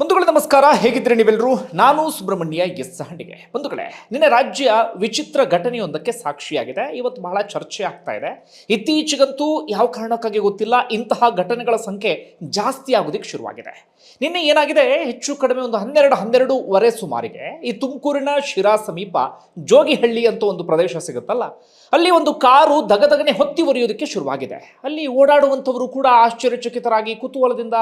ಬಂಧುಗಳೇ ನಮಸ್ಕಾರ, ಹೇಗಿದ್ರೆ ನೀವೆಲ್ಲರೂ? ನಾನು ಸುಬ್ರಹ್ಮಣ್ಯ ಎಸ್ ಹಂಡಿಗೆ. ಬಂಧುಗಳೇ, ನಿನ್ನೆ ರಾಜ್ಯ ವಿಚಿತ್ರ ಘಟನೆಯೊಂದಕ್ಕೆ ಸಾಕ್ಷಿಯಾಗಿದೆ. ಇವತ್ತು ಬಹಳ ಚರ್ಚೆ ಆಗ್ತಾ ಇದೆ. ಇತ್ತೀಚೆಗಂತೂ ಯಾವ ಕಾರಣಕ್ಕಾಗಿ ಗೊತ್ತಿಲ್ಲ, ಇಂತಹ ಘಟನೆಗಳ ಸಂಖ್ಯೆ ಜಾಸ್ತಿ ಆಗೋದಕ್ಕೆ ಶುರುವಾಗಿದೆ. ನಿನ್ನೆ ಏನಾಗಿದೆ, ಹೆಚ್ಚು ಕಡಿಮೆ ಒಂದು 12:30 ಸುಮಾರಿಗೆ ಈ ತುಮಕೂರಿನ ಶಿರಾ ಸಮೀಪ ಜೋಗಿಹಳ್ಳಿ ಅಂತ ಒಂದು ಪ್ರದೇಶ ಸಿಗುತ್ತಲ್ಲ, ಅಲ್ಲಿ ಒಂದು ಕಾರು ದಗದಗನೆ ಹೊತ್ತಿ ಉರಿಯೋದಕ್ಕೆ ಶುರುವಾಗಿದೆ. ಅಲ್ಲಿ ಓಡಾಡುವಂಥವರು ಕೂಡ ಆಶ್ಚರ್ಯಚಕಿತರಾಗಿ ಕುತೂಹಲದಿಂದ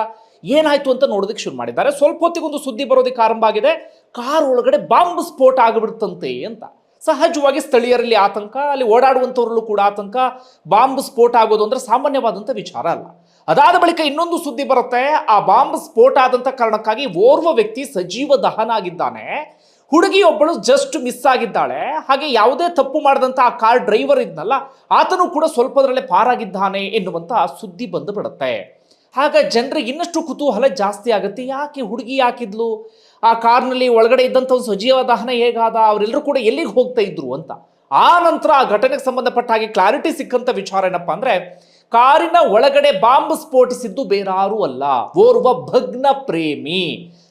ಏನಾಯ್ತು ಅಂತ ನೋಡೋದಕ್ಕೆ ಶುರು ಮಾಡಿದ್ದಾರೆ. ಸ್ವಲ್ಪ ಹೊತ್ತಿಗೊಂದು ಸುದ್ದಿ ಬರೋದಕ್ಕೆ ಆರಂಭ ಆಗಿದೆ, ಕಾರ್ ಒಳಗಡೆ ಬಾಂಬ್ ಸ್ಫೋಟ ಆಗಿಬಿಡುತ್ತಂತೆ ಅಂತ. ಸಹಜವಾಗಿ ಸ್ಥಳೀಯರಲ್ಲಿ ಆತಂಕ, ಅಲ್ಲಿ ಓಡಾಡುವಂಥವ್ರಲ್ಲೂ ಕೂಡ ಆತಂಕ. ಬಾಂಬ್ ಸ್ಫೋಟ ಆಗೋದು ಅಂದ್ರೆ ಸಾಮಾನ್ಯವಾದಂಥ ವಿಚಾರ ಅಲ್ಲ. ಅದಾದ ಬಳಿಕ ಇನ್ನೊಂದು ಸುದ್ದಿ ಬರುತ್ತೆ, ಆ ಬಾಂಬ್ ಸ್ಫೋಟ ಆದಂಥ ಕಾರಣಕ್ಕಾಗಿ ಓರ್ವ ವ್ಯಕ್ತಿ ಸಜೀವ ದಹನ ಆಗಿದ್ದಾನೆ. ಹುಡುಗಿಯೊಬ್ಬಳು ಜಸ್ಟ್ ಮಿಸ್ ಆಗಿದ್ದಾಳೆ. ಹಾಗೆ ಯಾವುದೇ ತಪ್ಪು ಮಾಡಿದಂಥ ಆ ಕಾರ್ ಡ್ರೈವರ್ ಇದ್ನಲ್ಲ, ಆತನು ಕೂಡ ಸ್ವಲ್ಪದರಲ್ಲೇ ಪಾರಾಗಿದ್ದಾನೆ ಎನ್ನುವಂಥ ಸುದ್ದಿ ಬಂದು ಬಿಡುತ್ತೆ. ಆಗ ಜನರಿಗೆ ಇನ್ನಷ್ಟು ಕುತೂಹಲ ಜಾಸ್ತಿ ಆಗುತ್ತೆ. ಯಾಕೆ ಹುಡುಗಿ ಯಾಕಿದ್ಲು, ಆ ಕಾರ್ನಲ್ಲಿ ಒಳಗಡೆ ಇದ್ದಂಥ ಒಂದು ಸಜೀವ ದಹನ ಹೇಗಾದ, ಅವರೆಲ್ಲರೂ ಕೂಡ ಎಲ್ಲಿಗೆ ಹೋಗ್ತಾ ಇದ್ರು ಅಂತ. ಆ ನಂತರ ಆ ಘಟನೆಗೆ ಸಂಬಂಧಪಟ್ಟ ಹಾಗೆ ಕ್ಲಾರಿಟಿ ಸಿಕ್ಕಂಥ ವಿಚಾರ ಏನಪ್ಪಾ ಅಂದ್ರೆ, ಕಾರಿನ ಒಳಗಡೆ ಬಾಂಬ್ ಸ್ಫೋಟಿಸಿದ್ದು ಬೇರಾರೂ ಅಲ್ಲ, ಓರ್ವ ಭಗ್ನ ಪ್ರೇಮಿ.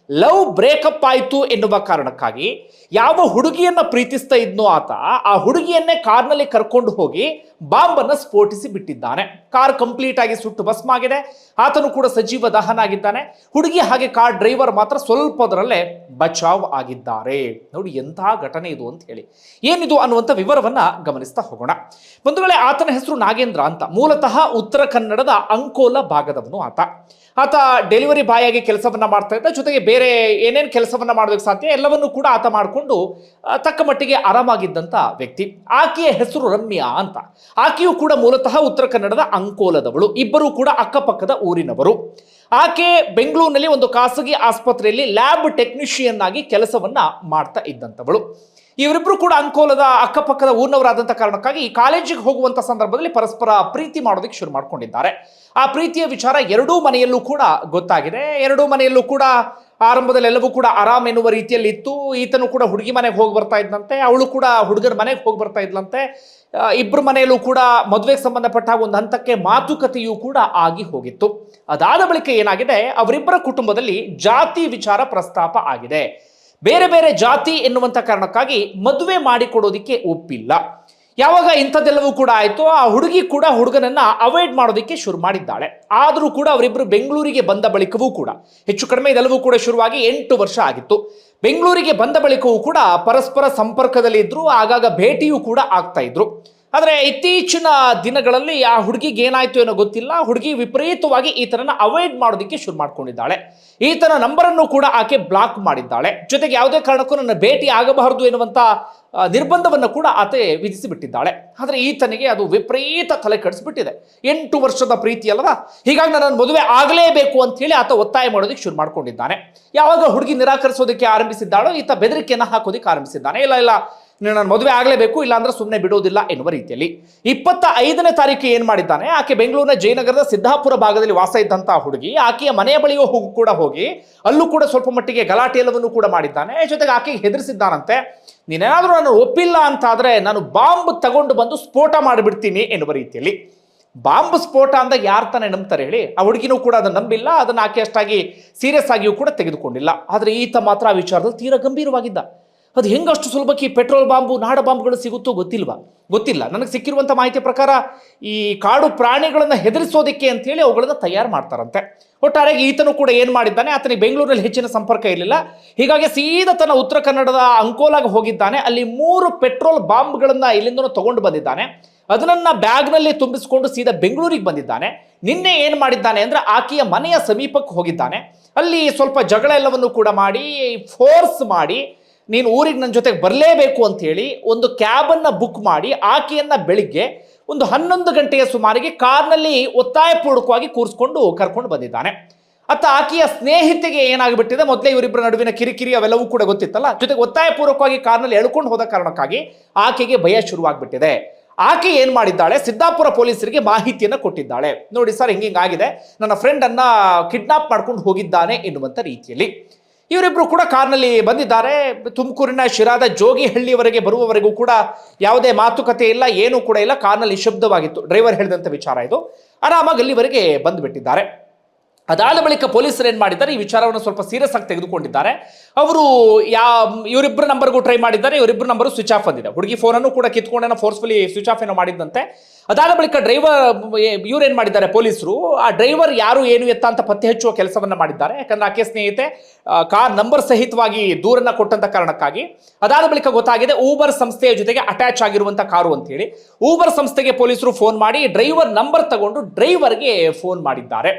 ಲವ್ ಬ್ರೇಕಪ್ ಆಯಿತು ಎನ್ನುವ ಕಾರಣಕ್ಕಾಗಿ ಯಾವ ಹುಡುಗಿಯನ್ನ ಪ್ರೀತಿಸ್ತಾ ಇದ್ನೋ ಆತ, ಆ ಹುಡುಗಿಯನ್ನೇ ಕಾರ್ನಲ್ಲಿ ಕರ್ಕೊಂಡು ಹೋಗಿ ಬಾಂಬನ್ನು ಸ್ಫೋಟಿಸಿ ಬಿಟ್ಟಿದ್ದಾನೆ. ಕಾರ್ ಕಂಪ್ಲೀಟ್ ಆಗಿ ಸುಟ್ಟು ಭಸ್ಮ ಆಗಿದೆ. ಆತನು ಕೂಡ ಸಜೀವ ದಹನ ಆಗಿದ್ದಾನೆ. ಹುಡುಗಿ ಹಾಗೆ ಕಾರ್ ಡ್ರೈವರ್ ಮಾತ್ರ ಸ್ವಲ್ಪದರಲ್ಲೇ ಬಚಾವ್ ಆಗಿದ್ದಾರೆ. ನೋಡಿ ಎಂತಹ ಘಟನೆ ಇದು ಅಂತ ಹೇಳಿ. ಏನಿದು ಅನ್ನುವಂಥ ವಿವರವನ್ನ ಗಮನಿಸ್ತಾ ಹೋಗೋಣ. ಬಂಧುಗಳೇ, ಆತನ ಹೆಸರು ನಾಗೇಂದ್ರ ಅಂತ. ಮೂಲತಃ ಉತ್ತರ ಕನ್ನಡದ ಅಂಕೋಲ ಭಾಗದವನು ಆತ ಡೆಲಿವರಿ ಬಾಯ್ ಆಗಿ ಕೆಲಸವನ್ನ ಮಾಡ್ತಾ ಇದ್ದ. ಜೊತೆಗೆ ಬೇರೆ ಏನೇನು ಕೆಲಸವನ್ನ ಮಾಡೋದಕ್ಕೆ ಸಾಧ್ಯ ಎಲ್ಲವನ್ನೂ ಕೂಡ ಆತ ಮಾಡಿಕೊಂಡು ತಕ್ಕ ಮಟ್ಟಿಗೆ ಆರಾಮಾಗಿದ್ದಂಥ ವ್ಯಕ್ತಿ. ಆಕೆಯ ಹೆಸರು ರಮ್ಯಾ ಅಂತ. ಆಕೆಯು ಕೂಡ ಮೂಲತಃ ಉತ್ತರ ಕನ್ನಡದ ಅಂಕೋಲದವಳು. ಇಬ್ಬರು ಕೂಡ ಅಕ್ಕಪಕ್ಕದ ಊರಿನವರು. ಆಕೆ ಬೆಂಗಳೂರಿನಲ್ಲಿ ಒಂದು ಖಾಸಗಿ ಆಸ್ಪತ್ರೆಯಲ್ಲಿ ಲ್ಯಾಬ್ ಟೆಕ್ನಿಷಿಯನ್ ಆಗಿ ಕೆಲಸವನ್ನ ಮಾಡ್ತಾ ಇದ್ದಂಥವಳು. ಇವರಿಬ್ಬರು ಕೂಡ ಅಂಕೋಲದ ಅಕ್ಕಪಕ್ಕದ ಊರಿನವರಾದಂಥ ಕಾರಣಕ್ಕಾಗಿ ಕಾಲೇಜಿಗೆ ಹೋಗುವಂಥ ಸಂದರ್ಭದಲ್ಲಿ ಪರಸ್ಪರ ಪ್ರೀತಿ ಮಾಡೋದಕ್ಕೆ ಶುರು ಮಾಡ್ಕೊಂಡಿದ್ದಾರೆ. ಆ ಪ್ರೀತಿಯ ವಿಚಾರ ಎರಡೂ ಮನೆಯಲ್ಲೂ ಕೂಡ ಗೊತ್ತಾಗಿದೆ. ಎರಡೂ ಮನೆಯಲ್ಲೂ ಕೂಡ ಆರಂಭದಲ್ಲಿ ಎಲ್ಲವೂ ಕೂಡ ಆರಾಮ್ ಎನ್ನುವ ರೀತಿಯಲ್ಲಿ ಇತ್ತು. ಈತನು ಕೂಡ ಹುಡುಗಿ ಮನೆಗೆ ಹೋಗಿ ಬರ್ತಾ ಇದ್ದಂತೆ, ಅವಳು ಕೂಡ ಹುಡುಗರ ಮನೆಗೆ ಹೋಗಿ ಬರ್ತಾ ಇದ್ಲಂತೆ. ಇಬ್ಬರು ಮನೆಯಲ್ಲೂ ಕೂಡ ಮದುವೆಗೆ ಸಂಬಂಧಪಟ್ಟ ಒಂದು ಹಂತಕ್ಕೆ ಮಾತುಕತೆಯೂ ಕೂಡ ಆಗಿ ಹೋಗಿತ್ತು. ಅದಾದ ಬಳಿಕ ಏನಾಗಿದೆ, ಅವರಿಬ್ಬರ ಕುಟುಂಬದಲ್ಲಿ ಜಾತಿ ವಿಚಾರ ಪ್ರಸ್ತಾಪ ಆಗಿದೆ. ಬೇರೆ ಬೇರೆ ಜಾತಿ ಎನ್ನುವಂಥ ಕಾರಣಕ್ಕಾಗಿ ಮದುವೆ ಮಾಡಿಕೊಡೋದಿಕ್ಕೆ ಒಪ್ಪಿಲ್ಲ. ಯಾವಾಗ ಇಂಥದ್ದೆಲ್ಲವೂ ಕೂಡ ಆಯಿತು, ಆ ಹುಡುಗಿ ಕೂಡ ಹುಡುಗನನ್ನ ಅವಾಯ್ಡ್ ಮಾಡೋದಕ್ಕೆ ಶುರು ಮಾಡಿದ್ದಾಳೆ. ಆದರೂ ಕೂಡ ಅವರಿಬ್ಬರು ಬೆಂಗಳೂರಿಗೆ ಬಂದ ಬಳಿಕವೂ ಕೂಡ ಹೆಚ್ಚು ಕಡಿಮೆ ಇದೆಲ್ಲವೂ ಕೂಡ ಶುರುವಾಗಿ 8 ವರ್ಷ ಆಗಿತ್ತು. ಬೆಂಗಳೂರಿಗೆ ಬಂದ ಬಳಿಕವೂ ಕೂಡ ಪರಸ್ಪರ ಸಂಪರ್ಕದಲ್ಲಿ ಇದ್ರು, ಆಗಾಗ ಭೇಟಿಯೂ ಕೂಡ ಆಗ್ತಾ ಇದ್ರು. ಆದರೆ ಇತ್ತೀಚಿನ ದಿನಗಳಲ್ಲಿ ಆ ಹುಡುಗಿಗೆ ಏನಾಯ್ತು ಏನೋ ಗೊತ್ತಿಲ್ಲ, ಹುಡುಗಿ ವಿಪರೀತವಾಗಿ ಈತನನ್ನ ಅವಾಯ್ಡ್ ಮಾಡೋದಕ್ಕೆ ಶುರು ಮಾಡ್ಕೊಂಡಿದ್ದಾಳೆ. ಈತನ ನಂಬರನ್ನು ಕೂಡ ಆಕೆ ಬ್ಲಾಕ್ ಮಾಡಿದ್ದಾಳೆ. ಜೊತೆಗೆ ಯಾವುದೇ ಕಾರಣಕ್ಕೂ ನನ್ನ ಭೇಟಿ ಆಗಬಾರದು ಎನ್ನುವಂಥ ನಿರ್ಬಂಧವನ್ನು ಕೂಡ ಆತೆ ವಿಧಿಸಿಬಿಟ್ಟಿದ್ದಾಳೆ. ಆದರೆ ಈತನಿಗೆ ಅದು ವಿಪರೀತ ತಲೆ ಕೆಡಿಸ್ಬಿಟ್ಟಿದೆ. 8 ವರ್ಷದ ಪ್ರೀತಿ ಅಲ್ವಾ, ಹೀಗಾಗಿ ನನ್ನ ಮದುವೆ ಆಗಲೇಬೇಕು ಅಂತ ಹೇಳಿ ಆತ ಒತ್ತಾಯ ಮಾಡೋದಕ್ಕೆ ಶುರು ಮಾಡ್ಕೊಂಡಿದ್ದಾನೆ. ಯಾವಾಗ ಹುಡುಗಿ ನಿರಾಕರಿಸೋದಕ್ಕೆ ಆರಂಭಿಸಿದ್ದಾಳೋ, ಈತ ಬೆದರಿಕೆಯನ್ನು ಹಾಕೋದಕ್ಕೆ ಆರಂಭಿಸಿದ್ದಾನೆ. ಇಲ್ಲ ನನ್ನ ಮದುವೆ ಆಗಲೇಬೇಕು, ಇಲ್ಲಾಂದ್ರೆ ಸುಮ್ಮನೆ ಬಿಡೋದಿಲ್ಲ ಎನ್ನುವ ರೀತಿಯಲ್ಲಿ 25ನೇ ತಾರೀಕು ಏನ್ ಮಾಡಿದ್ದಾನೆ, ಆಕೆ ಬೆಂಗಳೂರಿನ ಜಯನಗರದ ಸಿದ್ದಾಪುರ ಭಾಗದಲ್ಲಿ ವಾಸ ಇದ್ದಂತಹ ಹುಡುಗಿ ಆಕೆಯ ಮನೆಯ ಬಳಿಯೂ ಹೋಗಿ ಅಲ್ಲೂ ಕೂಡ ಸ್ವಲ್ಪ ಮಟ್ಟಿಗೆ ಗಲಾಟೆ ಎಲ್ಲವನ್ನು ಕೂಡ ಮಾಡಿದ್ದಾನೆ. ಜೊತೆಗೆ ಆಕೆಗೆ ಹೆದರಿಸಿದ್ದಾನಂತೆ, ನೀನೇನಾದ್ರೂ ನಾನು ಒಪ್ಪಿಲ್ಲ ಅಂತ ಆದ್ರೆ ನಾನು ಬಾಂಬ್ ತಗೊಂಡು ಬಂದು ಸ್ಫೋಟ ಮಾಡಿಬಿಡ್ತೀನಿ ಎನ್ನುವ ರೀತಿಯಲ್ಲಿ. ಬಾಂಬ್ ಸ್ಫೋಟ ಅಂದಾಗ ಯಾರು ತಾನೇ ನಂಬ್ತಾರೆ ಹೇಳಿ? ಆ ಹುಡುಗಿನೂ ಕೂಡ ಅದನ್ನು ನಂಬಿಲ್ಲ, ಅದನ್ನು ಆಕೆ ಅಷ್ಟಾಗಿ ಸೀರಿಯಸ್ ಆಗಿಯೂ ಕೂಡ ತೆಗೆದುಕೊಂಡಿಲ್ಲ. ಆದರೆ ಈತ ಮಾತ್ರ ಆ ವಿಚಾರದಲ್ಲಿ ತೀರಾ ಗಂಭೀರವಾಗಿದ್ದ. ಅದು ಹೆಂಗಷ್ಟು ಸುಲಭಕ್ಕೆ ಪೆಟ್ರೋಲ್ ಬಾಂಬು, ನಾಡ ಬಾಂಬ್ಗಳು ಸಿಗುತ್ತೋ ಗೊತ್ತಿಲ್ಲ. ನನಗೆ ಸಿಕ್ಕಿರುವಂಥ ಮಾಹಿತಿ ಪ್ರಕಾರ ಈ ಕಾಡು ಪ್ರಾಣಿಗಳನ್ನು ಹೆದರಿಸೋದಕ್ಕೆ ಅಂತೇಳಿ ಅವುಗಳನ್ನು ತಯಾರು ಮಾಡ್ತಾರಂತೆ. ಒಟ್ಟಾರೆಯಾಗಿ ಈತನು ಕೂಡ ಏನು ಮಾಡಿದ್ದಾನೆ, ಆತನಿಗೆ ಬೆಂಗಳೂರಲ್ಲಿ ಹೆಚ್ಚಿನ ಸಂಪರ್ಕ ಇರಲಿಲ್ಲ. ಹೀಗಾಗಿ ಸೀದಾ ತನ್ನ ಉತ್ತರ ಕನ್ನಡದ ಅಂಕೋಲಾಗೆ ಹೋಗಿದ್ದಾನೆ. ಅಲ್ಲಿ 3 ಪೆಟ್ರೋಲ್ ಬಾಂಬ್ಗಳನ್ನು ಇಲ್ಲಿಂದ ತಗೊಂಡು ಬಂದಿದ್ದಾನೆ. ಅದನ್ನ ಬ್ಯಾಗ್ನಲ್ಲಿ ತುಂಬಿಸಿಕೊಂಡು ಸೀದಾ ಬೆಂಗಳೂರಿಗೆ ಬಂದಿದ್ದಾನೆ. ನಿನ್ನೆ ಏನು ಮಾಡಿದ್ದಾನೆ ಅಂದ್ರೆ, ಆಕೆಯ ಮನೆಯ ಸಮೀಪಕ್ಕೆ ಹೋಗಿದ್ದಾನೆ. ಅಲ್ಲಿ ಸ್ವಲ್ಪ ಜಗಳ ಎಲ್ಲವನ್ನು ಕೂಡ ಮಾಡಿ ಫೋರ್ಸ್ ಮಾಡಿ, ನೀನು ಊರಿಗೆ ನನ್ನ ಜೊತೆಗೆ ಬರಲೇಬೇಕು ಅಂತ ಹೇಳಿ ಒಂದು ಕ್ಯಾಬನ್ನು ಬುಕ್ ಮಾಡಿ ಆಕೆಯನ್ನ ಬೆಳಿಗ್ಗೆ ಒಂದು 11 ಗಂಟೆಯ ಸುಮಾರಿಗೆ ಕಾರ್ನಲ್ಲಿ ಒತ್ತಾಯಪೂರ್ವಕವಾಗಿ ಕರ್ಕೊಂಡು ಬಂದಿದ್ದಾನೆ. ಆಕೆಯ ಸ್ನೇಹಿತೆಗೆ ಏನಾಗ್ಬಿಟ್ಟಿದೆ, ಮೊದಲೇ ಇವರಿಬ್ಬರ ನಡುವಿನ ಕಿರಿಕಿರಿ ಅವೆಲ್ಲವೂ ಕೂಡ ಗೊತ್ತಿತ್ತಲ್ಲ, ಜೊತೆಗೆ ಒತ್ತಾಯಪೂರ್ವಕವಾಗಿ ಕಾರ್ನಲ್ಲಿ ಎಳ್ಕೊಂಡು ಹೋದ ಕಾರಣಕ್ಕಾಗಿ ಆಕೆಗೆ ಭಯ ಶುರುವಾಗ್ಬಿಟ್ಟಿದೆ. ಆಕೆ ಏನ್ ಮಾಡಿದ್ದಾಳೆ, ಸಿದ್ದಾಪುರ ಪೊಲೀಸರಿಗೆ ಮಾಹಿತಿಯನ್ನು ಕೊಟ್ಟಿದ್ದಾಳೆ. ನೋಡಿ ಸರ್, ಹಿಂಗಾಗಿದೆ, ನನ್ನ ಫ್ರೆಂಡ್ ಅನ್ನ ಕಿಡ್ನಾಪ್ ಮಾಡ್ಕೊಂಡು ಹೋಗಿದ್ದಾನೆ ಎನ್ನುವಂಥ ರೀತಿಯಲ್ಲಿ. ಇವರಿಬ್ಬರು ಕೂಡ ಕಾರ್ನಲ್ಲಿ ಬಂದಿದ್ದಾರೆ. ತುಮಕೂರಿನ ಶಿರಾದ ಜೋಗಿಹಳ್ಳಿಯವರೆಗೆ ಬರುವವರೆಗೂ ಕೂಡ ಯಾವುದೇ ಮಾತುಕತೆ ಇಲ್ಲ, ಏನೂ ಕೂಡ ಇಲ್ಲ. ಕಾರ್ನಲ್ಲಿ ನಿಶಬ್ದವಾಗಿತ್ತು. ಡ್ರೈವರ್ ಹೇಳಿದಂಥ ವಿಚಾರ ಇದು. ಆರಾಮಾಗಿ ಅಲ್ಲಿವರೆಗೆ ಬಂದುಬಿಟ್ಟಿದ್ದಾರೆ. ಅದಾದ ಬಳಿಕ ಪೊಲೀಸರು ಏನು ಮಾಡಿದ್ದಾರೆ, ಈ ವಿಚಾರವನ್ನು ಸ್ವಲ್ಪ ಸೀರಿಯಸ್ ಆಗಿ ತೆಗೆದುಕೊಂಡಿದ್ದಾರೆ. ಅವರು ಇವರಿಬ್ಬರು ನಂಬರ್ಗೂ ಟ್ರೈ ಮಾಡಿದ್ದಾರೆ, ಇವರಿಬ್ಬರು ನಂಬರು ಸ್ವಿಚ್ ಆಫ್ ಬಂದಿದೆ. ಹುಡುಗಿ ಫೋನನ್ನು ಕೂಡ ಕಿತ್ಕೊಂಡೇನೋ ಫೋರ್ಸ್ಫುಲಿ ಸ್ವಿಚ್ ಆಫ್ ಏನೋ ಮಾಡಿದ್ದಂತೆ. ಅದಾದ ಬಳಿಕ ಡ್ರೈವರ್ ಇವ್ರೇನು ಮಾಡಿದ್ದಾರೆ, ಪೊಲೀಸರು ಆ ಡ್ರೈವರ್ ಯಾರು ಏನು ಎತ್ತ ಅಂತ ಪತ್ತೆ ಹಚ್ಚುವ ಕೆಲಸವನ್ನ ಮಾಡಿದ್ದಾರೆ. ಯಾಕಂದ್ರೆ ಆಕೆ ಸ್ನೇಹಿತೆ ಕಾರ್ ನಂಬರ್ ಸಹಿತವಾಗಿ ದೂರನ್ನ ಕೊಟ್ಟಂತ ಕಾರಣಕ್ಕಾಗಿ. ಅದಾದ ಬಳಿಕ ಗೊತ್ತಾಗಿದೆ ಊಬರ್ ಸಂಸ್ಥೆಯ ಜೊತೆಗೆ ಅಟ್ಯಾಚ್ ಆಗಿರುವಂತ ಕಾರು ಅಂತ ಹೇಳಿ. ಊಬರ್ ಸಂಸ್ಥೆಗೆ ಪೊಲೀಸರು ಫೋನ್ ಮಾಡಿ ಡ್ರೈವರ್ ನಂಬರ್ ತಗೊಂಡು ಡ್ರೈವರ್ಗೆ ಫೋನ್ ಮಾಡಿದ್ದಾರೆ.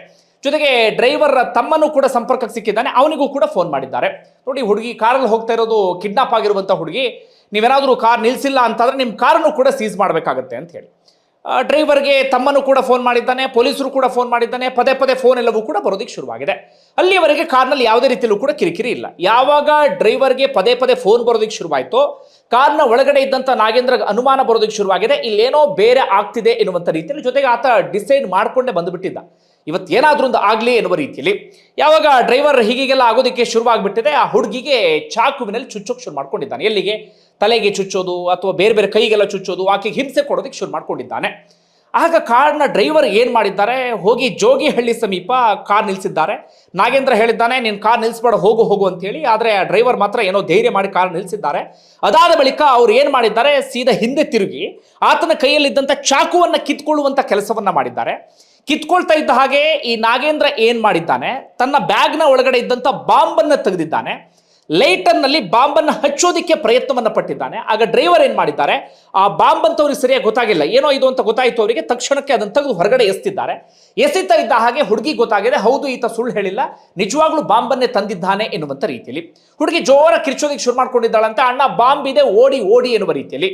ಜೊತೆಗೆ ಡ್ರೈವರ್ ತಮ್ಮನ್ನು ಕೂಡ ಸಂಪರ್ಕಕ್ಕೆ ಸಿಕ್ಕಿದ್ದಾನೆ, ಅವನಿಗೂ ಕೂಡ ಫೋನ್ ಮಾಡಿದ್ದಾರೆ. ನೋಡಿ, ಹುಡುಗಿ ಕಾರಲ್ಲಿ ಹೋಗ್ತಾ ಇರೋದು ಕಿಡ್ನಾಪ್ ಆಗಿರುವಂಥ ಹುಡುಗಿ. ನೀವೇನಾದರೂ ಕಾರ್ ನಿಲ್ಲಿಸಿಲ್ಲ ಅಂತಂದ್ರೆ ನಿಮ್ಮ ಕಾರನ್ನು ಕೂಡ ಸೀಸ್ ಮಾಡಬೇಕಾಗತ್ತೆ ಅಂತ ಹೇಳಿ ಡ್ರೈವರ್ಗೆ ತಮ್ಮನ್ನು ಕೂಡ ಫೋನ್ ಮಾಡಿದ್ದಾನೆ, ಪೊಲೀಸರು ಕೂಡ ಫೋನ್ ಮಾಡಿದ್ದಾನೆ. ಪದೇ ಪದೇ ಫೋನ್ ಎಲ್ಲವೂ ಕೂಡ ಬರೋದಕ್ಕೆ ಶುರುವಾಗಿದೆ. ಅಲ್ಲಿಯವರೆಗೆ ಕಾರ್ನಲ್ಲಿ ಯಾವುದೇ ರೀತಿಯಲ್ಲೂ ಕೂಡ ಕಿರಿಕಿರಿ ಇಲ್ಲ. ಯಾವಾಗ ಡ್ರೈವರ್ಗೆ ಪದೇ ಪದೇ ಫೋನ್ ಬರೋದಕ್ಕೆ ಶುರುವಾಯಿತು, ಕಾರ್ನ ಒಳಗಡೆ ಇದ್ದಂಥ ನಾಗೇಂದ್ರ ಅನುಮಾನ ಬರೋದಕ್ಕೆ ಶುರುವಾಗಿದೆ, ಇಲ್ಲೇನೋ ಬೇರೆ ಆಗ್ತಿದೆ ಎನ್ನುವಂಥ ರೀತಿಯಲ್ಲಿ. ಜೊತೆಗೆ ಆತ ಡಿಸೈಡ್ ಮಾಡಿಕೊಂಡೇ ಬಂದುಬಿಟ್ಟಿದ್ದ, ಇವತ್ತು ಏನಾದ್ರೂ ಒಂದು ಆಗಲಿ ಎನ್ನುವ ರೀತಿಯಲ್ಲಿ. ಯಾವಾಗ ಡ್ರೈವರ್ ಹೀಗೆಲ್ಲ ಆಗೋದಕ್ಕೆ ಶುರುವಾಗ್ಬಿಟ್ಟಿದೆ, ಆ ಹುಡುಗಿಗೆ ಚಾಕುವಿನಲ್ಲಿ ಚುಚ್ಚೋಕೆ ಶುರು ಮಾಡ್ಕೊಂಡಿದ್ದಾನೆ. ಎಲ್ಲಿಗೆ? ತಲೆಗೆ ಚುಚ್ಚೋದು ಅಥವಾ ಬೇರೆ ಬೇರೆ ಕೈಗೆಲ್ಲ ಚುಚ್ಚೋದು, ಆಕೆಗೆ ಹಿಂಸೆ ಕೊಡೋದಕ್ಕೆ ಶುರು ಮಾಡ್ಕೊಂಡಿದ್ದಾನೆ. ಆಗ ಕಾರ್ನ ಡ್ರೈವರ್ ಏನು ಮಾಡಿದ್ದಾರೆ, ಹೋಗಿ ಜೋಗಿಹಳ್ಳಿ ಸಮೀಪ ಕಾರ್ ನಿಲ್ಲಿಸಿದ್ದಾರೆ. ನಾಗೇಂದ್ರ ಹೇಳಿದ್ದಾನೆ, ನೀನು ಕಾರ್ ನಿಲ್ಲಿಸ್ಬೇಡ, ಹೋಗು ಹೋಗು ಅಂತ ಹೇಳಿ. ಆದರೆ ಆ ಡ್ರೈವರ್ ಮಾತ್ರ ಏನೋ ಧೈರ್ಯ ಮಾಡಿ ಕಾರ್ ನಿಲ್ಲಿಸಿದ್ದಾರೆ. ಅದಾದ ಬಳಿಕ ಅವ್ರು ಏನು ಮಾಡಿದ್ದಾರೆ, ಸೀದಾ ಹಿಂದೆ ತಿರುಗಿ ಆತನ ಕೈಯಲ್ಲಿದ್ದಂಥ ಚಾಕುವನ್ನು ಕಿತ್ಕೊಳ್ಳುವಂಥ ಕೆಲಸವನ್ನ ಮಾಡಿದ್ದಾರೆ. ಕಿತ್ಕೊಳ್ತಾ ಇದ್ದ ಹಾಗೆ ಈ ನಾಗೇಂದ್ರ ಏನ್ ಮಾಡಿದ್ದಾನೆ, ತನ್ನ ಬ್ಯಾಗ್ನ ಒಳಗಡೆ ಇದ್ದಂಥ ಬಾಂಬನ್ನು ತೆಗೆದಿದ್ದಾನೆ. ಲೈಟರ್ನಲ್ಲಿ ಬಾಂಬನ್ನು ಹಚ್ಚೋದಿಕ್ಕೆ ಪ್ರಯತ್ನವನ್ನ ಪಟ್ಟಿದ್ದಾನೆ. ಆಗ ಡ್ರೈವರ್ ಏನ್ ಮಾಡಿದ್ದಾರೆ, ಆ ಬಾಂಬ್ ಅಂತ ಅವ್ರಿಗೆ ಸರಿಯಾಗಿ ಗೊತ್ತಾಗಿಲ್ಲ, ಏನೋ ಇದು ಅಂತ ಗೊತ್ತಾಯಿತು ಅವರಿಗೆ. ತಕ್ಷಣಕ್ಕೆ ಅದನ್ನು ತೆಗೆದು ಹೊರಗಡೆ ಎಸ್ತಿದ್ದಾರೆ. ಎಸಿತಾ ಇದ್ದ ಹಾಗೆ ಹುಡುಗಿ ಗೊತ್ತಾಗಿದೆ, ಹೌದು ಈತ ಸುಳ್ಳು ಹೇಳಿಲ್ಲ, ನಿಜವಾಗ್ಲೂ ಬಾಂಬನ್ನೇ ತಂದಿದ್ದಾನೆ ಎನ್ನುವಂಥ ರೀತಿಯಲ್ಲಿ. ಹುಡುಗಿ ಜೋರ ಕಿರ್ಚೋದಿಕ್ಕೆ ಶುರು ಮಾಡ್ಕೊಂಡಿದ್ದಾಳಂತೆ, ಅಣ್ಣ ಬಾಂಬ್ ಇದೆ, ಓಡಿ ಓಡಿ ಎನ್ನುವ ರೀತಿಯಲ್ಲಿ.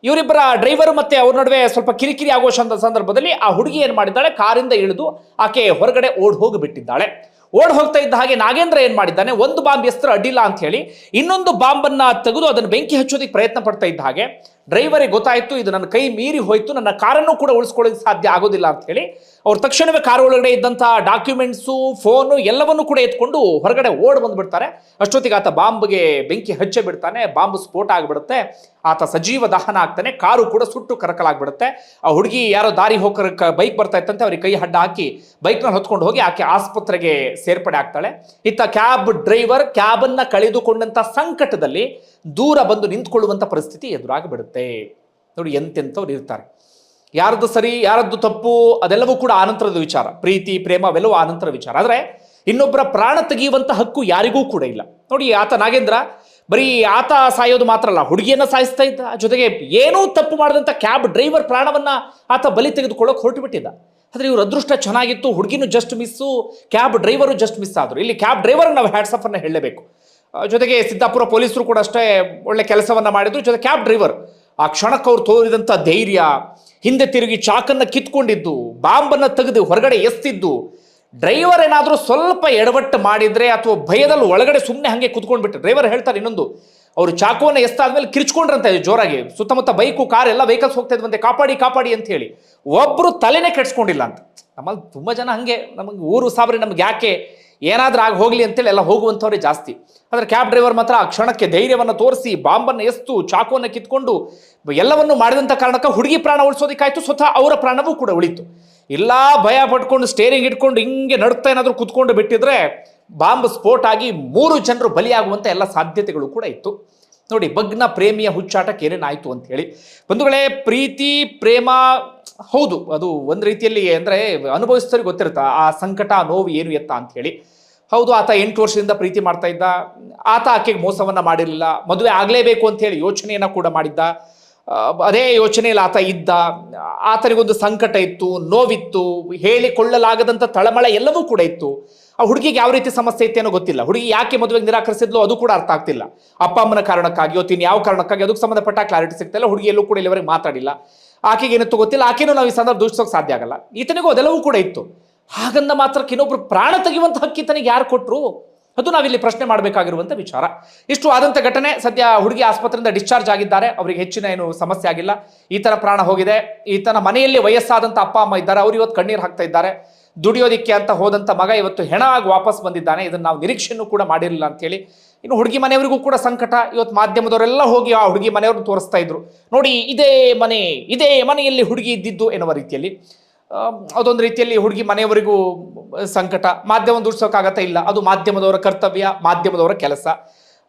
ಇವರಿಬ್ಬರ ಡ್ರೈವರ್ ಮತ್ತೆ ಅವ್ರ ನಡುವೆ ಸ್ವಲ್ಪ ಕಿರಿಕಿರಿ ಆಗೋ ಸಂದರ್ಭದಲ್ಲಿ ಆ ಹುಡುಗಿ ಏನು ಮಾಡಿದ್ದಾಳೆ, ಕಾರಿಂದ ಇಳಿದು ಆಕೆ ಹೊರಗಡೆ ಓಡ್ ಹೋಗಿಬಿಟ್ಟಿದ್ದಾಳೆ. ಓಡ್ ಹೋಗ್ತಾ ಇದ್ದ ಹಾಗೆ ನಾಗೇಂದ್ರ ಏನ್ ಮಾಡಿದ್ದಾನೆ, ಒಂದು ಬಾಂಬ್ ಎಸ್ತ್ರ ಅಡ್ಡಿಲ್ಲ ಅಂತ ಹೇಳಿ ಇನ್ನೊಂದು ಬಾಂಬನ್ನ ತೆಗೆದು ಅದನ್ನು ಬೆಂಕಿ ಹಚ್ಚೋದಕ್ಕೆ ಪ್ರಯತ್ನ ಪಡ್ತಾ ಇದ್ದ ಹಾಗೆ ಡ್ರೈವರಿಗೆ ಗೊತ್ತಾಯ್ತು, ಇದು ನನ್ನ ಕೈ ಮೀರಿ ಹೋಯ್ತು, ನನ್ನ ಕಾರನ್ನು ಕೂಡ ಉಳಿಸ್ಕೊಳ್ಳೋದಕ್ಕೆ ಸಾಧ್ಯ ಆಗೋದಿಲ್ಲ ಅಂತ ಹೇಳಿ ಅವ್ರು ತಕ್ಷಣವೇ ಕಾರ್ ಒಳಗಡೆ ಇದ್ದಂಥ ಡಾಕ್ಯುಮೆಂಟ್ಸು, ಫೋನು ಎಲ್ಲವನ್ನೂ ಕೂಡ ಎತ್ಕೊಂಡು ಹೊರಗಡೆ ಓಡ್ ಬಂದ್ಬಿಡ್ತಾರೆ. ಅಷ್ಟೊತ್ತಿಗೆ ಆತ ಬಾಂಬ್ಗೆ ಬೆಂಕಿ ಹಚ್ಚೆ ಬಿಡ್ತಾನೆ, ಬಾಂಬ್ ಸ್ಫೋಟ ಆಗಿಬಿಡುತ್ತೆ, ಆತ ಸಜೀವ ದಹನ ಆಗ್ತಾನೆ, ಕಾರು ಕೂಡ ಸುಟ್ಟು ಕರಕಲಾಗ್ಬಿಡುತ್ತೆ. ಆ ಹುಡುಗಿ ಯಾರೋ ದಾರಿ ಹೋಗಕ್ಕೆ ಬೈಕ್ ಬರ್ತಾ ಇತ್ತಂತೆ, ಅವ್ರಿಗೆ ಕೈ ಅಡ್ಡ ಹಾಕಿ ಬೈಕ್ನಲ್ಲಿ ಹೊತ್ಕೊಂಡು ಹೋಗಿ ಆಕೆ ಆಸ್ಪತ್ರೆಗೆ ಸೇರ್ಪಡೆ ಆಗ್ತಾಳೆ. ಇತ್ತ ಕ್ಯಾಬ್ ಡ್ರೈವರ್ ಕ್ಯಾಬನ್ನ ಕಳೆದುಕೊಂಡಂತ ಸಂಕಟದಲ್ಲಿ ದೂರ ಬಂದು ನಿಂತ್ಕೊಳ್ಳುವಂಥ ಪರಿಸ್ಥಿತಿ ಎದುರಾಗಿಬಿಡುತ್ತೆ. ನೋಡಿ, ಎಂತೆಂಥವ್ರು ಇರ್ತಾರೆ. ಯಾರದ್ದು ಸರಿ ಯಾರದ್ದು ತಪ್ಪು ಅದೆಲ್ಲವೂ ಕೂಡ ಆನಂತರದ ವಿಚಾರ. ಪ್ರೀತಿ ಪ್ರೇಮ ಅವೆಲ್ಲವೂ ಆನಂತರ ವಿಚಾರ. ಆದರೆ ಇನ್ನೊಬ್ಬರ ಪ್ರಾಣ ತೆಗೆಯುವಂಥ ಹಕ್ಕು ಯಾರಿಗೂ ಕೂಡ ಇಲ್ಲ. ನೋಡಿ, ಆತ ನಾಗೇಂದ್ರ ಬರೀ ಆತ ಸಾಯೋದು ಮಾತ್ರ ಅಲ್ಲ, ಹುಡುಗಿಯನ್ನ ಸಾಯಿಸ್ತಾ ಇದ್ದ, ಜೊತೆಗೆ ಏನೂ ತಪ್ಪು ಮಾಡಿದಂಥ ಕ್ಯಾಬ್ ಡ್ರೈವರ್ ಪ್ರಾಣವನ್ನ ಆತ ಬಲಿ ತೆಗೆದುಕೊಳ್ಳೋಕೆ ಹೊರಟು ಬಿಟ್ಟಿದ್ದ. ಆದರೆ ಇವ್ರ ಅದೃಷ್ಟ ಚೆನ್ನಾಗಿತ್ತು, ಹುಡುಗಿನೂ just miss, cab driver just miss ಆದರು. ಇಲ್ಲಿ ಕ್ಯಾಬ್ ಡ್ರೈವರ್ಗೆ ನಾವು ಹ್ಯಾಟ್ಸ್ ಅನ್ನು ಹೇಳಲೇಬೇಕು. ಜೊತೆಗೆ ಸಿದ್ದಾಪುರ ಪೊಲೀಸರು ಕೂಡ ಅಷ್ಟೇ ಒಳ್ಳೆ ಕೆಲಸವನ್ನ ಮಾಡಿದ್ರು. ಜೊತೆ ಕ್ಯಾಬ್ ಡ್ರೈವರ್ ಆ ಕ್ಷಣಕ್ಕೆ ಅವ್ರು ತೋರಿದಂಥ ಧೈರ್ಯ, ಹಿಂದೆ ತಿರುಗಿ ಚಾಕನ್ನು ಕಿತ್ಕೊಂಡಿದ್ದು, ಬಾಂಬನ್ನು ತೆಗೆದು ಹೊರಗಡೆ ಎಸ್ತಿದ್ದು. ಡ್ರೈವರ್ ಏನಾದರೂ ಸ್ವಲ್ಪ ಎಡವಟ್ಟು ಮಾಡಿದ್ರೆ ಅಥವಾ ಭಯದಲ್ಲಿ ಒಳಗಡೆ ಸುಮ್ಮನೆ ಹಾಗೆ ಕುತ್ಕೊಂಡ್ಬಿಟ್ಟು, ಡ್ರೈವರ್ ಹೇಳ್ತಾರೆ ಇನ್ನೊಂದು, ಅವರು ಚಾಕುವನ್ನು ಎಸ್ತಾದ್ಮೇಲೆ ಕಿರ್ಚ್ಕೊಂಡ್ರಂತೆ ಜೋರಾಗಿ. ಸುತ್ತಮುತ್ತ ಬೈಕು ಕಾರ್ ಎಲ್ಲ ವೆಹಿಕಲ್ಸ್ ಹೋಗ್ತಾ ಇದ್ವಂತೆ, ಕಾಪಾಡಿ ಕಾಪಾಡಿ ಅಂತ ಹೇಳಿ. ಒಬ್ಬರು ತಲೆನೇ ಕೆಡ್ಸ್ಕೊಂಡಿಲ್ಲ ಅಂತ. ನಮ್ಮಲ್ಲಿ ತುಂಬ ಜನ ಹಾಗೆ, ನಮಗೆ ಊರು ಸಾಬ್ರಿ ನಮ್ಗೆ ಯಾಕೆ ಏನಾದ್ರೂ ಆಗಿ ಹೋಗ್ಲಿ ಅಂತೇಳಿ ಎಲ್ಲ ಹೋಗುವಂಥವ್ರೆ ಜಾಸ್ತಿ. ಆದರೆ ಕ್ಯಾಬ್ ಡ್ರೈವರ್ ಮಾತ್ರ ಆ ಕ್ಷಣಕ್ಕೆ ಧೈರ್ಯವನ್ನು ತೋರಿಸಿ ಬಾಂಬನ್ನು ಎಸ್ತು ಚಾಕುವನ್ನು ಕಿತ್ಕೊಂಡು ಎಲ್ಲವನ್ನು ಮಾಡಿದಂಥ ಕಾರಣಕ್ಕೆ ಹುಡುಗಿ ಪ್ರಾಣ ಉಳಿಸೋದಕ್ಕಾಯ್ತು, ಸ್ವತಃ ಅವರ ಪ್ರಾಣವೂ ಕೂಡ ಉಳಿತು. ಇಲ್ಲ ಭಯ ಪಟ್ಕೊಂಡು ಸ್ಟೇರಿಂಗ್ ಇಟ್ಕೊಂಡು ಹಿಂಗೆ ನಡುತ್ತಾ ಏನಾದರೂ ಕುತ್ಕೊಂಡು ಬಿಟ್ಟಿದ್ರೆ ಬಾಂಬ್ ಸ್ಫೋಟ ಆಗಿ 3 ಜನರು ಬಲಿಯಾಗುವಂಥ ಎಲ್ಲ ಸಾಧ್ಯತೆಗಳು ಕೂಡ ಇತ್ತು. ನೋಡಿ, ಭಗ್ನ ಪ್ರೇಮಿಯ ಹುಚ್ಚಾಟಕ್ಕೆ ಏನೇನಾಯಿತು ಅಂತ ಹೇಳಿ. ಬಂಧುಗಳೇ, ಪ್ರೀತಿ ಪ್ರೇಮ ಹೌದು, ಅದು ಒಂದು ರೀತಿಯಲ್ಲಿ ಅಂದರೆ ಅನುಭವಿಸಿದವ್ರಿಗೆ ಗೊತ್ತಿರುತ್ತೆ ಆ ಸಂಕಟ, ನೋವು ಏನು ಎತ್ತ ಅಂತ ಹೇಳಿ. ಹೌದು, ಆತ 8 ವರ್ಷದಿಂದ ಪ್ರೀತಿ ಮಾಡ್ತಾ ಇದ್ದ, ಆತ ಆಕೆಗೆ ಮೋಸವನ್ನು ಮಾಡಿರಲಿಲ್ಲ, ಮದುವೆ ಆಗಲೇಬೇಕು ಅಂತ ಹೇಳಿ ಯೋಚನೆಯನ್ನು ಕೂಡ ಮಾಡಿದ್ದ. ಅದೇ ಯೋಚನೆಯಲ್ಲಿ ಆತ ಇದ್ದ, ಆತನಿಗೊಂದು ಸಂಕಟ ಇತ್ತು, ನೋವಿತ್ತು, ಹೇಳಿಕೊಳ್ಳಲಾಗದಂಥ ತಳಮಳ ಎಲ್ಲವೂ ಕೂಡ ಇತ್ತು. ಆ ಹುಡುಗಿಗೆ ಯಾವ ರೀತಿ ಸಮಸ್ಯೆ ಇತ್ತೇನೋ ಗೊತ್ತಿಲ್ಲ. ಹುಡುಗಿ ಯಾಕೆ ಮದುವೆಗೆ ನಿರಾಕರಿಸಿದ್ಲು ಅದು ಕೂಡ ಅರ್ಥ ಆಗ್ತಿಲ್ಲ. ಅಪ್ಪ ಅಮ್ಮನ ಕಾರಣಕ್ಕಾಗಿ ಇವತ್ತಿನ ಯಾವ ಕಾರಣಕ್ಕಾಗಿ ಅದಕ್ಕೆ ಸಂಬಂಧಪಟ್ಟ ಕ್ಲಾರಿಟಿ ಸಿಗ್ತಾ ಇಲ್ಲ. ಹುಡುಗಿಯಲ್ಲೂ ಕೂಡ ಇಲ್ಲಿವರೆಗೆ ಮಾತಾಡಿಲ್ಲ, ಆಕೆಗೆ ಏನಂತೂ ಗೊತ್ತಿಲ್ಲ, ಆಕೆನೂ ನಾವು ಈ ಸಂದರ್ಭ ದೂಷಿಸೋಕೆ ಸಾಧ್ಯ ಆಗಲ್ಲ. ಈತನಿಗೂ ಅದೆಲ್ಲವೂ ಕೂಡ ಇತ್ತು. ಹಾಗಂದ ಮಾತ್ರಕ್ಕೆ ಇನ್ನೊಬ್ರು ಪ್ರಾಣ ತೆಗೆಯುವಂಥ ಹಕ್ಕಿ ತನಗೆ ಯಾರು ಕೊಟ್ಟರು? ಅದು ನಾವಿಲ್ಲಿ ಪ್ರಶ್ನೆ ಮಾಡಬೇಕಾಗಿರುವಂಥ ವಿಚಾರ. ಇಷ್ಟು ಆದಂಥ ಘಟನೆ. ಸದ್ಯ ಹುಡುಗಿ ಆಸ್ಪತ್ರೆಯಿಂದ ಡಿಸ್ಚಾರ್ಜ್ ಆಗಿದ್ದಾರೆ, ಅವರಿಗೆ ಹೆಚ್ಚಿನ ಏನು ಸಮಸ್ಯೆ ಆಗಿಲ್ಲ. ಈತನ ಪ್ರಾಣ ಹೋಗಿದೆ. ಈತನ ಮನೆಯಲ್ಲಿ ವಯಸ್ಸಾದಂಥ ಅಪ್ಪ ಅಮ್ಮ ಇದ್ದಾರೆ, ಅವ್ರು ಇವತ್ತು ಕಣ್ಣೀರು ಹಾಕ್ತಾ ಇದ್ದಾರೆ. ದುಡಿಯೋದಿಕ್ಕೆ ಅಂತ ಹೋದಂಥ ಮಗ ಇವತ್ತು ಹೆಣ ಆಗಿ ವಾಪಸ್ ಬಂದಿದ್ದಾನೆ. ಇದನ್ನು ನಾವು ನಿರೀಕ್ಷೆಯನ್ನು ಕೂಡ ಮಾಡಿರಲಿಲ್ಲ ಅಂತೇಳಿ. ಇನ್ನು ಹುಡುಗಿ ಮನೆಯವರಿಗೂ ಕೂಡ ಸಂಕಟ. ಇವತ್ತು ಮಾಧ್ಯಮದವರೆಲ್ಲ ಹೋಗಿ ಆ ಹುಡುಗಿ ಮನೆಯವ್ರನ್ನ ತೋರಿಸ್ತಾ ಇದ್ರು, ನೋಡಿ ಇದೇ ಮನೆಯಲ್ಲಿ ಹುಡುಗಿ ಇದ್ದಿದ್ದು ಎನ್ನುವ ರೀತಿಯಲ್ಲಿ. ಅದೊಂದು ರೀತಿಯಲ್ಲಿ ಹುಡುಗಿ ಮನೆಯವರಿಗೂ ಸಂಕಟ. ಮಾಧ್ಯಮ ದೂಡ್ಸೋಕ್ಕಾಗತ್ತಾ? ಇಲ್ಲ, ಅದು ಮಾಧ್ಯಮದವರ ಕರ್ತವ್ಯ, ಮಾಧ್ಯಮದವರ ಕೆಲಸ.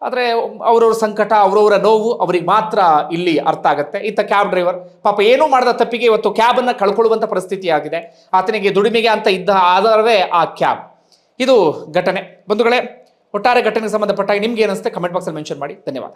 ಆದರೆ ಅವರವ್ರ ಸಂಕಟ, ಅವರವರ ನೋವು ಅವರಿಗೆ ಮಾತ್ರ ಇಲ್ಲಿ ಅರ್ಥ ಆಗುತ್ತೆ. ಇತ್ತ ಕ್ಯಾಬ್ ಡ್ರೈವರ್ ಪಾಪ ಏನೂ ಮಾಡದ ತಪ್ಪಿಗೆ ಇವತ್ತು ಕ್ಯಾಬನ್ನು ಕಳ್ಕೊಳ್ಳುವಂಥ ಪರಿಸ್ಥಿತಿ ಆಗಿದೆ. ಆತನಿಗೆ ದುಡಿಮೆಗೆ ಅಂತ ಇದ್ದ ಆಧಾರವೇ ಆ ಕ್ಯಾಬ್. ಇದು ಘಟನೆ. ಬಂಧುಗಳೇ, ಒಟ್ಟಾರೆ ಘಟನೆಗೆ ಸಂಬಂಧಪಟ್ಟಾಗ ನಿಮ್ಗೆ ಏನಿಸುತ್ತೆ ಕಮೆಂಟ್ ಬಾಕ್ಸಲ್ಲಿ ಮೆನ್ಷನ್ ಮಾಡಿ. ಧನ್ಯವಾದ.